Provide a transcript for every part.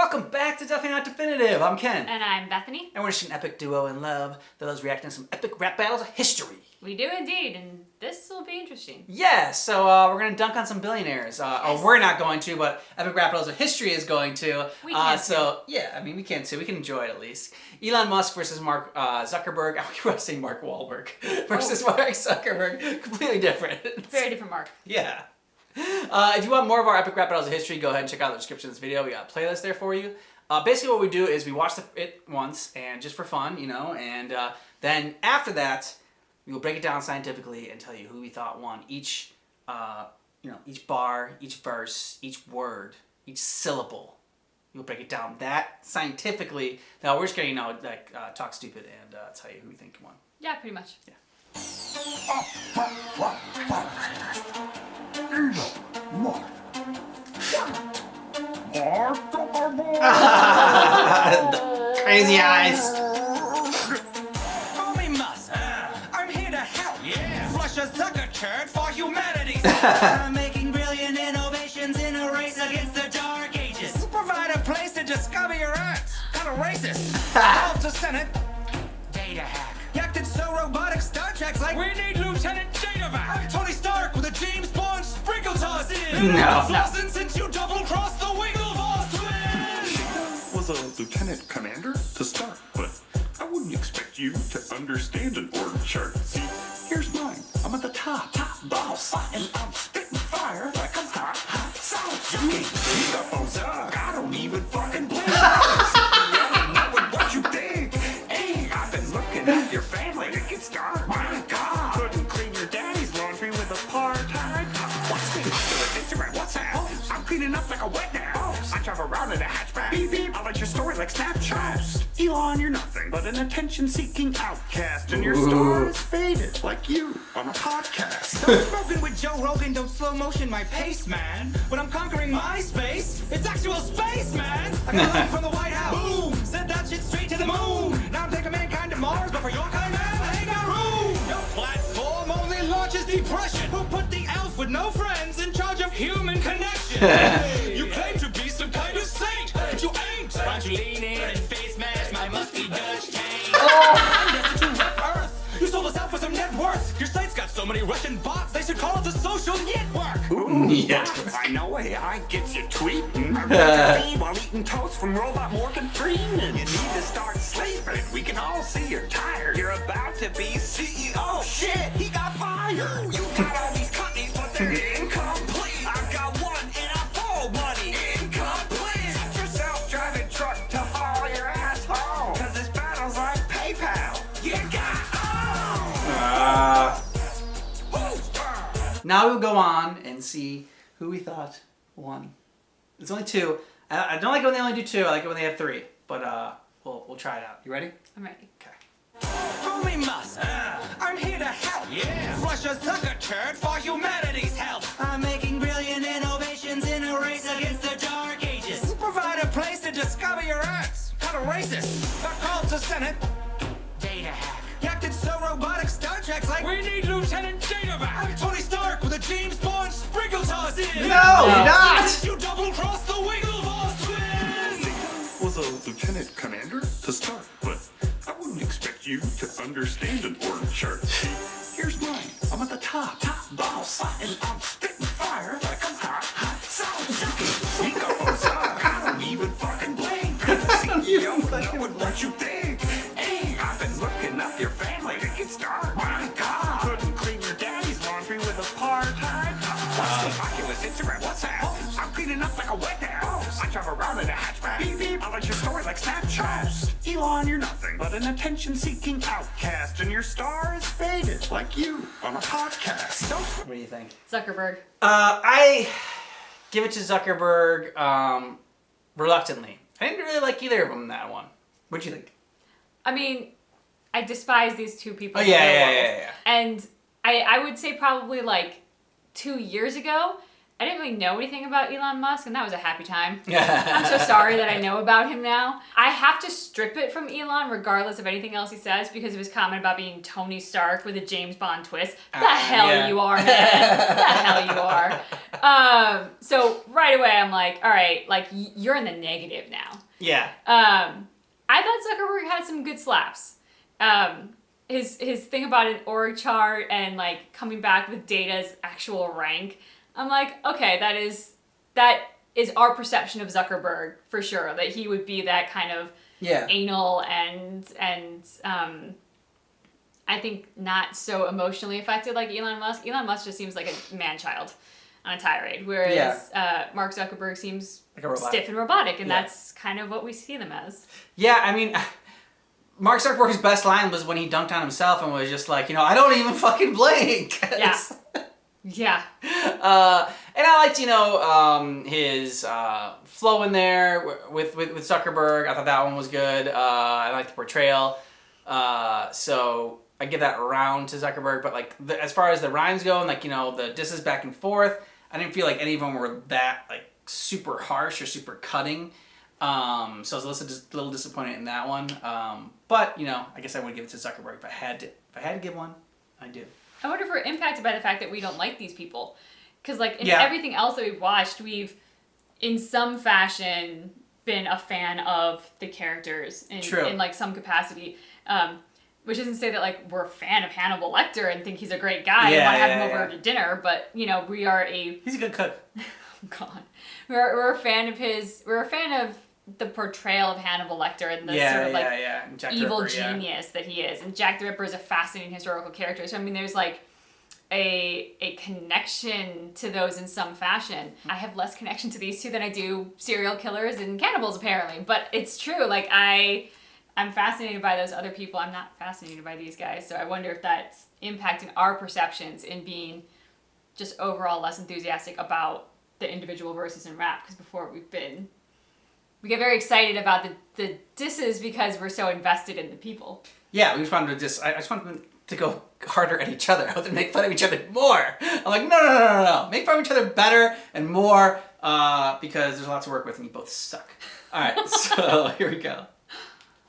Welcome back to Definitely Not Definitive. I'm Ken. And I'm Bethany. And we're just an epic duo in love that loves reacting to some epic rap battles of history. We do indeed, and this will be interesting. Yeah, so we're going to dunk on some billionaires. Yes. Or we're not going to, but epic rap battles of history is going to. We can we can too. We can enjoy it at least. Elon Musk versus Mark Zuckerberg. I was saying Mark Wahlberg versus Mark Zuckerberg. Completely different. Very different Mark. Yeah. If you want more of our epic rap battles of history, go ahead and check out the description of this video. We got a playlist there for you. Basically what we do is we watch it once, and just for fun, and then after that, we will break it down scientifically and tell you who we thought won each bar, each verse, each word, each syllable. We'll break it down that scientifically. Now we're just gonna, talk stupid and tell you who we think won. Yeah, pretty much. Yeah. Crazy eyes. Call me Musk. I'm here to help. Yeah. Flush a Zucker turd for humanity. I'm making brilliant innovations in a race against the dark ages. Provide a place to discover your acts. Kind of racist. Help to Senate. Data hack. Acted so robotic, Star Trek's like, we need Lieutenant Data-vac. I'm Tony Stark with a James Bond sprinkle toss in. No. Since you double-crossed the Wigglevoss twin. Was a lieutenant commander to start, but I wouldn't expect you to understand an org chart. See, here's mine. I'm at the top boss, and I'm spitting fire like I'm hot sauce. You can't beat up on Zug. I don't even fucking blink. Yeah, knowing what you think. Hey, I've been looking at your family to get started. My God, couldn't clean your daddy's laundry with a part-time. What's this? Instagram, what's that? I'm cleaning up like a wet house. I drive around in a hatchback. Beep beep. I like your story like Snapchat. Elon, you're nothing but an attention-seeking outcast, and your star is faded like you on a podcast. Don't smoking with Joe Rogan, don't slow motion my pace, man. When I'm conquering my space, it's actual space, man. I got a line from the White House. Boom! Sent that shit straight to the moon. Now I'm taking mankind to Mars, but for your kind, man, I ain't got room. Your platform only launches depression. Who put the elf with no friends in charge of human connection? You claim to be some kind of saint, but you ain't. Why don't you lean in and face mash my musky Dutch cane? I'm destined to rep Earth. You sold us out for some net worth. Your site's got so many Russian bots, they should call it the social network. Ooh, Yeah. I know AI gets you tweeting. I read your feed while eating toast from Robot Morgan Freeman. You need to start sleeping. We can all see you're tired. You're about to be CEO. Shit, he got fired. You got all these companies, but they're incomplete. I've got one and I'm full money. Incomplete. Set your self-driving truck to haul your ass home. Cause this battle's like PayPal. You got Now we'll go on and see who we thought won. It's only two. I don't like it when they only do two. I like it when they have three. But we'll try it out. You ready? I'm ready. Okay. Call me Musk. I'm here to help. Yeah. Flush a Zucker turd for humanity's health. I'm making brilliant innovations in a race against the dark ages. Provide a place to discover your acts. Kind of racist. Got called to Senate. Data hack. Acted so robotic, Star Trek's like, we need Lieutenant Data-vac. I'm Tony Stark with a James Bond sprinkle toss in. No, you're not. Since you double-crossed the Wigglevoss twin. Was a lieutenant commander to start, but I wouldn't expect you to understand an org chart. See, here's mine. I'm at the top boss, and I'm spitting fire like I'm hot sauce. You can sneak up on Zug. I don't even fucking blink. CEO, knowing what you think. Hey, I've been looking up your family to get started. My God, couldn't clean your daddy's laundry with a part-time. What's the Oculus, Instagram, what's that? I'm cleaning up like a wet house. I drive around in a hatchback. Beep beep. I like your story like Snapchat. Elon, you're nothing but an attention-seeking outcast, and your star is faded like you on a podcast. What do you think? Zuckerberg. I give it to Zuckerberg reluctantly. I didn't really like either of them in that one. What'd you think? I mean, I despise these two people. Oh, in the real yeah. world. And I would say probably like 2 years ago, I didn't really know anything about Elon Musk, and that was a happy time. I'm so sorry that I know about him now. I have to strip it from Elon regardless of anything else he says because of his comment about being Tony Stark with a James Bond twist. The hell you are, man. The hell you are. So right away I'm like, all right, like you're in the negative now. Yeah. I thought Zuckerberg had some good slaps. His thing about an org chart and like coming back with Data's actual rank. I'm like, okay, that is our perception of Zuckerberg for sure. That he would be that kind of anal and I think not so emotionally affected like Elon Musk. Elon Musk just seems like a man-child on a tirade, whereas Mark Zuckerberg seems like stiff and robotic, and that's kind of what we see them as. Yeah, I mean, Mark Zuckerberg's best line was when he dunked on himself and was just like, I don't even fucking blink. Yeah. Yeah. And I liked, his flow in there with Zuckerberg. I thought that one was good. I liked the portrayal. So I give that round to Zuckerberg. But like as far as the rhymes go and like, the disses back and forth, I didn't feel like any of them were that like super harsh or super cutting. So I was a little disappointed in that one. But, I guess I would give it to Zuckerberg if I had to give one. I do. I wonder if we're impacted by the fact that we don't like these people. Because, like, in everything else that we've watched, we've, in some fashion, been a fan of the characters in like, some capacity. Which isn't to say that, like, we're a fan of Hannibal Lecter and think he's a great guy and want to have him over to dinner. But, we are a... He's a good cook. Oh, God. We're a fan of his... We're a fan of the portrayal of Hannibal Lecter and the sort of like evil genius that he is. And Jack the Ripper is a fascinating historical character. So I mean there's like a connection to those in some fashion. I have less connection to these two than I do serial killers and cannibals apparently. But it's true. Like I'm fascinated by those other people. I'm not fascinated by these guys. So I wonder if that's impacting our perceptions in being just overall less enthusiastic about the individual verses in rap. Because before we get very excited about the disses because we're so invested in the people. Yeah, we just wanted to I just wanted them to go harder at each other. I want them to make fun of each other more. I'm like, no. Make fun of each other better and more because there's lots to work with and you both suck. All right, so here we go.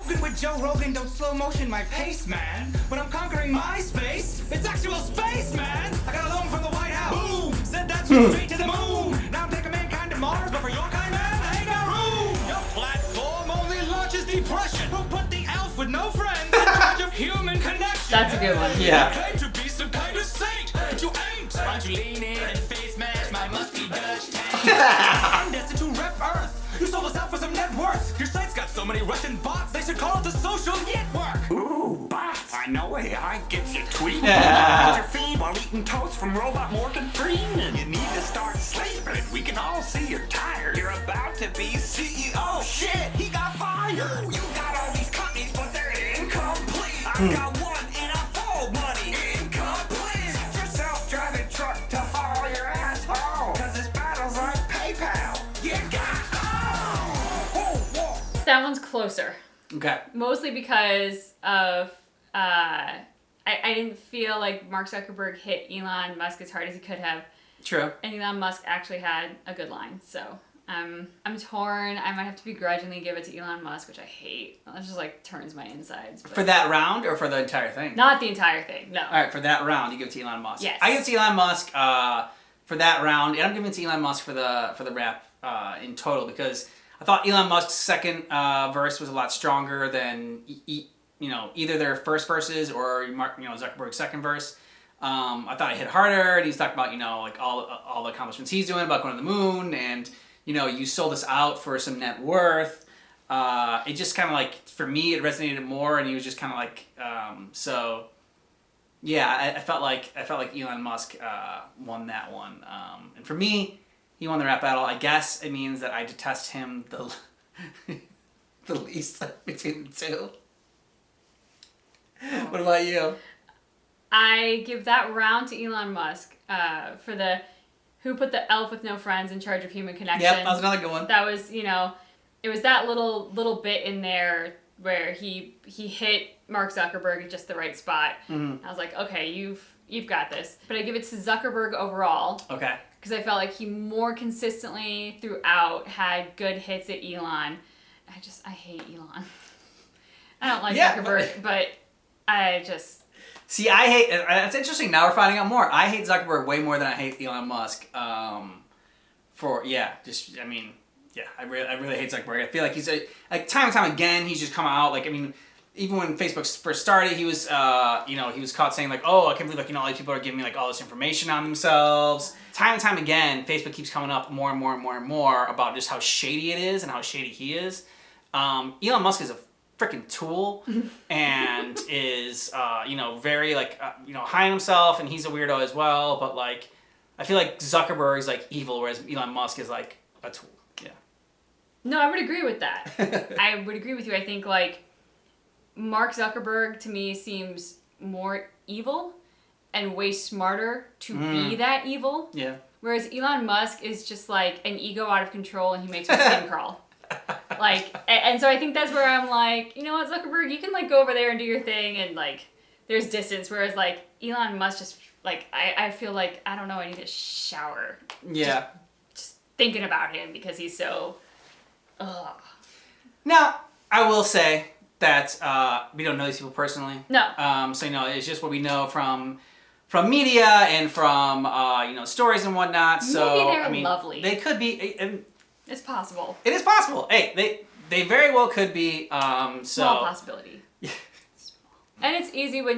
With Joe Rogan, don't slow motion my pace, man. When I'm conquering my space, it's actual space, man. I got a loan from the White House. Boom! Said that shit straight to the moon. Now I'm taking mankind to Mars, but for your kind, man, I ain't got room. Your platform only launches depression. Who put the elf with no friends in charge of human connection? That's a good one. Yeah. You claim to be some kind of saint, but you ain't. Why don't you lean in and face mash my musky Dutch tank? I'm destined to rep Earth. You sold us out for some net worth. Your site's got so many Russian bots, they should call it the social network. Ooh, bots. I know AI gets you tweeting. Get your feed while eating toast from Robot Morgan Freeman. You need to start sleeping. We can all see you're tired. You're about to be CEO. Shit, he got fired. You got all these companies, but they're incomplete. I got one and I fold money. Incomplete. Set your self-driving truck to haul your ass home. Cause this battle's like PayPal. You got That one's closer. Okay. Mostly because of I didn't feel like Mark Zuckerberg hit Elon Musk as hard as he could have. True. And Elon Musk actually had a good line. So I'm torn. I might have to begrudgingly give it to Elon Musk, which I hate. That just like turns my insides. But... For that round or for the entire thing? Not the entire thing, no. All right, for that round, you give it to Elon Musk. Yes. I give it to Elon Musk for that round, and I'm giving it to Elon Musk for the rap in total because I thought Elon Musk's second verse was a lot stronger than either their first verses or Zuckerberg's second verse. I thought it hit harder, and he's talking about like all the accomplishments he's doing about going to the moon, and you sold us out for some net worth. It just kind of like for me it resonated more, and he was just kind of like so. Yeah, I felt like Elon Musk won that one, and for me. He won the rap battle. I guess it means that I detest him the least between the two. What about you? I give that round to Elon Musk for the who put the elf with no friends in charge of human connection. Yep, that was another good one. That was, it was that little bit in there where he hit Mark Zuckerberg at just the right spot. Mm-hmm. I was like, okay, you've got this. But I give it to Zuckerberg overall. Okay. because I felt like he more consistently throughout had good hits at Elon. I hate Elon. I don't like Zuckerberg, but I just... See, I hate... It's interesting, now we're finding out more. I hate Zuckerberg way more than I hate Elon Musk. I really hate Zuckerberg. I feel like he's like time and time again, he's just come out, like, I mean, even when Facebook first started, he was, he was caught saying like, oh, I can't believe, like, all these people are giving me like all this information on themselves. Time and time again, Facebook keeps coming up more and more and more and more about just how shady it is and how shady he is. Elon Musk is a freaking tool and is, very like, high on himself, and he's a weirdo as well. But like, I feel like Zuckerberg is like evil, whereas Elon Musk is like a tool. Yeah. No, I would agree with that. I would agree with you. I think like Mark Zuckerberg to me seems more evil and way smarter to be that evil. Yeah. Whereas Elon Musk is just like an ego out of control, and he makes my skin crawl. Like, and so I think that's where I'm like, you know what, Zuckerberg, you can like go over there and do your thing, and like there's distance. Whereas like Elon Musk just like I feel like, I don't know, I need a shower. Yeah. Just thinking about him because he's so. Ugh. Now, I will say that we don't know these people personally. No. So it's just what we know from media and from stories and whatnot. So maybe they're lovely. They could be. It's possible. It is possible. Hey, they very well could be. Small possibility. And it's easy when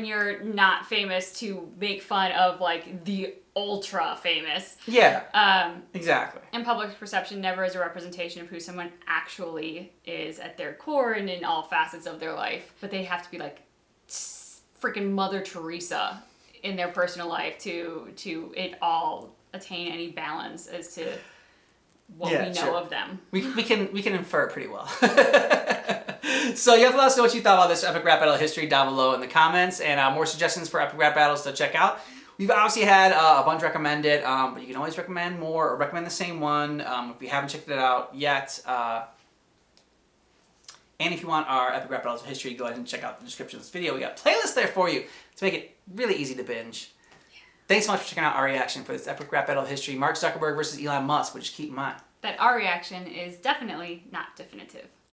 you're not famous to make fun of like the ultra famous. Yeah. Exactly. And public perception never is a representation of who someone actually is at their core and in all facets of their life. But they have to be like freaking Mother Teresa in their personal life to it all attain any balance as to what we know of them. We can infer it pretty well. So you have to let us know what you thought about this epic rap battle history down below in the comments, and more suggestions for epic rap battles to check out. We've obviously had a bunch recommended, but you can always recommend more or recommend the same one if you haven't checked it out yet. And if you want our epic rap battles of history, go ahead and check out the description of this video. We got playlists there for you to make it really easy to binge. Thanks so much for checking out our reaction for this epic rap battle of history, Mark Zuckerberg versus Elon Musk, but just keep in mind that our reaction is definitely not definitive.